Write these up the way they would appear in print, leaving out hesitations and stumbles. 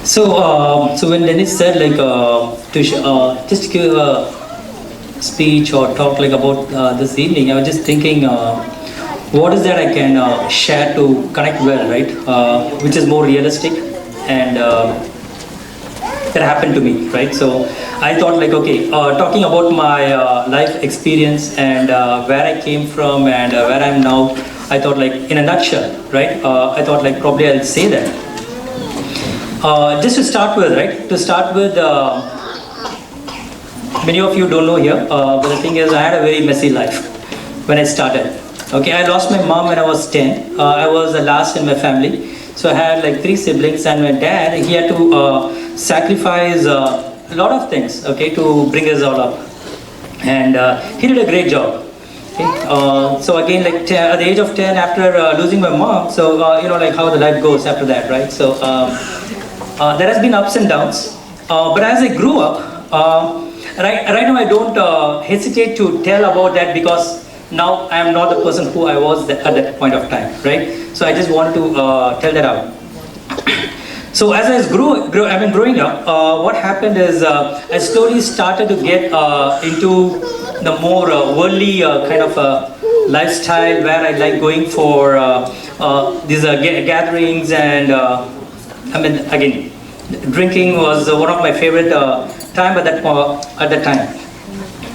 So when Dennis said like just give a speech or talk like about this evening, I was just thinking, what is that I can share to connect well, right? Which is more realistic and that happened to me, right? So I thought like, okay, talking about my life experience and where I came from and where I'm now, I thought like in a nutshell, right? I thought like probably I'll say that. Just to start with, right? To start with, many of you don't know here, but the thing is, I had a very messy life when I started. Okay, I lost my mom when I was 10. I was the last in my family. So I had like 3 siblings, and my dad, he had to sacrifice a lot of things, okay, to bring us all up. And he did a great job. Okay? So again, like at the age of 10, after losing my mom, so like how the life goes after that, right? So there has been ups and downs, but as I grew up, right now I don't hesitate to tell about that because now I am not the person who I was at that point of time, right? So I just want to tell that out. So as I've been growing up, what happened is I slowly started to get into the more worldly kind of lifestyle where I like going for these gatherings and again, drinking was one of my favorite time at that time.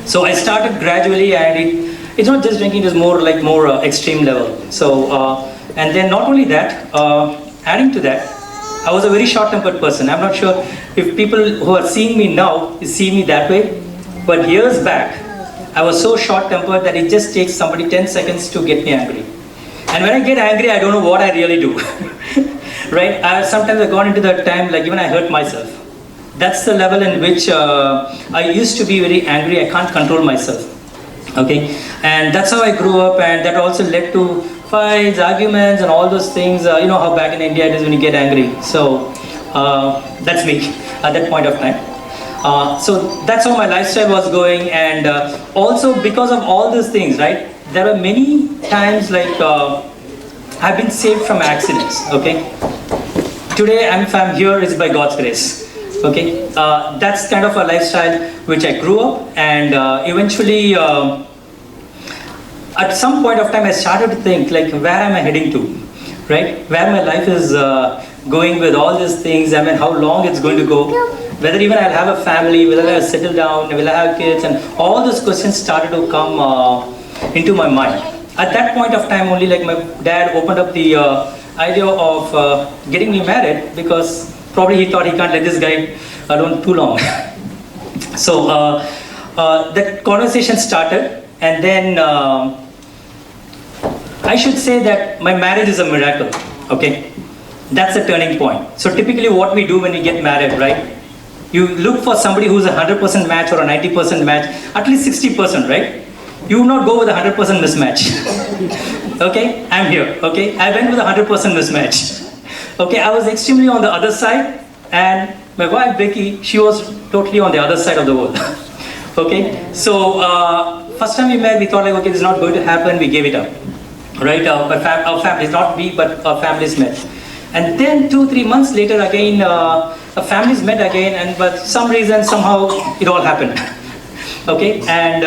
So I started gradually, and it's not just drinking; it's more like more extreme level. So and then not only that, adding to that, I was a very short-tempered person. I'm not sure if people who are seeing me now see me that way, but years back, I was so short-tempered that it just takes somebody 10 seconds to get me angry. And when I get angry, I don't know what I really do. Right? Sometimes I've gone into that time, like even I hurt myself. That's the level in which I used to be very angry. I can't control myself. Okay? And that's how I grew up, and that also led to fights, arguments, and all those things. You know how back in India it is when you get angry. So that's me at that point of time. So that's how my lifestyle was going, and also because of all these things, right? There are many times like I've been saved from accidents. Okay, today if I'm here is by God's grace. Okay, that's kind of a lifestyle which I grew up, and eventually at some point of time I started to think like, where am I heading to, right? Where my life is going with all these things. I mean, how long it's going to go, whether even I'll have a family, whether I'll settle down, will I have kids, and all those questions started to come into my mind. At that point of time only, like my dad opened up the idea of getting me married, because probably he thought he can't let this guy alone too long. So that conversation started, and then I should say that my marriage is a miracle. Okay, that's a turning point. So typically what we do when we get married, right? You look for somebody who's a 100% match or a 90% match, at least 60%, right? You will not go with a 100% mismatch. Okay, I'm here. Okay, I went with a 100% mismatch. Okay, I was extremely on the other side, and my wife Becky, she was totally on the other side of the world. Okay, so first time we met, we thought like, okay, this is not going to happen. We gave it up. Right, our families, not we, but our families met. And then 2-3 months later, again, our families met again, and but some reason, somehow, it all happened. Okay, and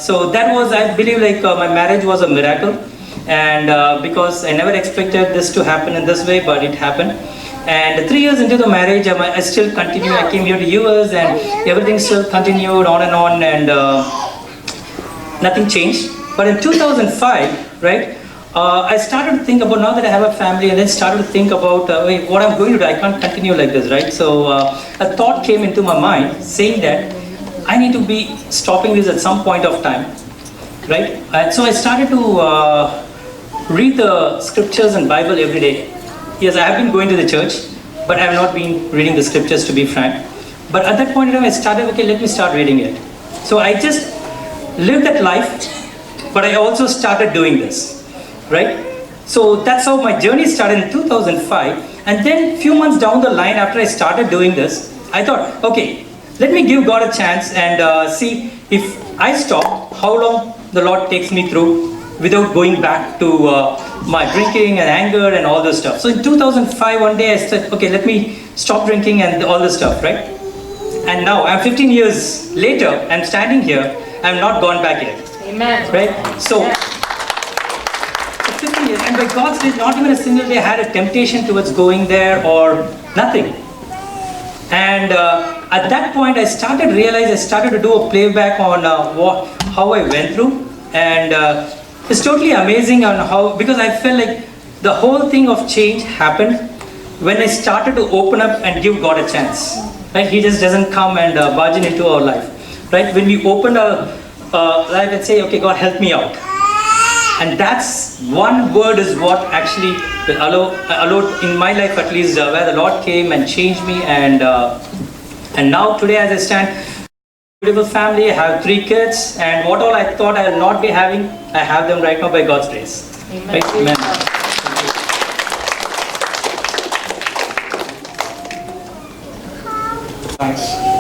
so that was, I believe, like my marriage was a miracle, and because I never expected this to happen in this way, but it happened. And 3 years into the marriage, I still continue. I came here to US, and everything still continued on, and nothing changed. But in 2005, right? I started to think about, now that I have a family, and then started to think about wait, what I'm going to do. I can't continue like this, right? So a thought came into my mind saying that I need to be stopping this at some point of time, right? And so I started to read the scriptures and Bible every day. Yes, I have been going to the church, but I have not been reading the scriptures, to be frank. But at that point in time, I started, okay, let me start reading it. So I just lived that life, but I also started doing this. Right? So that's how my journey started in 2005. And then few months down the line, after I started doing this, I thought, okay, let me give God a chance and see if I stop, how long the Lord takes me through without going back to my drinking and anger and all this stuff. So in 2005, one day I said, okay, let me stop drinking and all this stuff, right? And now I'm 15 years later, I'm standing here, I'm not gone back yet. Amen. Right? So 15 years, and by God's grace, not even a single day I had a temptation towards going there or nothing. And at that point, I started to do a playback on how I went through, and it's totally amazing on how, because I felt like the whole thing of change happened when I started to open up and give God a chance. Right? He just doesn't come and barge into our life. Right? When we open our life and say, okay, God, help me out. And that's one word is what actually allowed in my life at least, where the Lord came and changed me, and now today as I stand, beautiful family, I have 3 kids, and what all I thought I will not be having, I have them right now by God's grace. Amen. Right? Amen. Thanks.